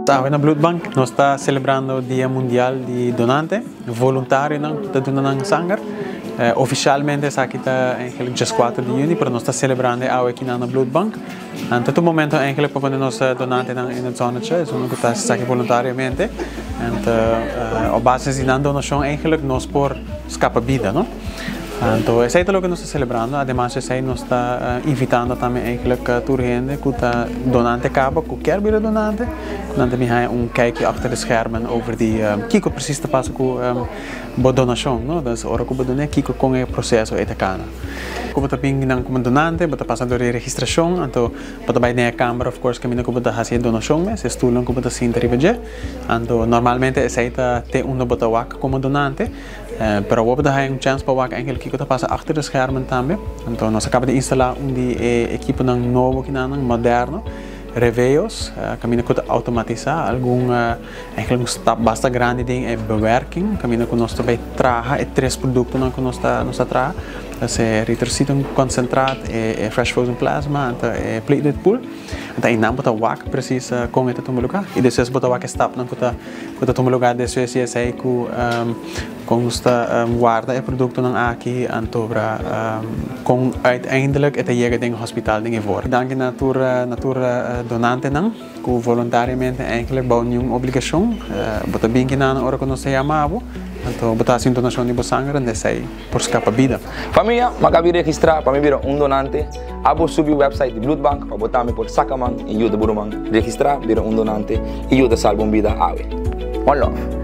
Tá, na Blood Bank nós está celebrando o Dia Mundial de Donante, voluntário não, está donando sangue. Oficialmente essa aqui está em dia 4 de junho, mas nós está celebrando aqui na Blood Bank. Em todo momento, para nós donante na zona, nós está aqui voluntariamente. A base de donação nós por escapa vida, não? Então, esse é o que nós estamos celebrando. Además, esse nós está invitando também a toda gente que está donante acaba, que quer vir donante. Nós também kijkje achter de schermen over die kiko precies te passen com a donação, não? Das hora que donar kiko com o processo é tacana. Como também não como donante, bota passa por registração, então bota vai na câmara, of course, caminho como bota fazer donação, mas estulam como bota se intervir. Então, normalmente esse tem bota wak como donante. Pero we hebben chance para que eigenlijk kiko passa achter de schermen também. Então nós acabamos de instalar equipo novo que moderno. Reveos, caminho com automatizar eigenlijk stap basta grande ding é bewerking, caminho com nós também traga três produtos não que nós traga, é retrocito concentrado, é fresh frozen plasma, é plated pool, então aí não botar wak precisa com este tomar lugar e depois botar wak stap não que tomar lugar depois é aí com nós guarda o produto não aqui antobra com uiteindelijk het chega ding hospital ding voor. Dank natura donante não, que voluntariamente eigenlijk bouwen uma obrigação, botar bem que na hora que nós chamamos, então botar assim donação de sangue, nesse aí por escapa vida. Família, magabi registrar para mim vir donante, abo subir o website de Blood Bank para botar me por sacaman e ajuda burumang registrar vir donante e ajuda salvar vida ave. One love.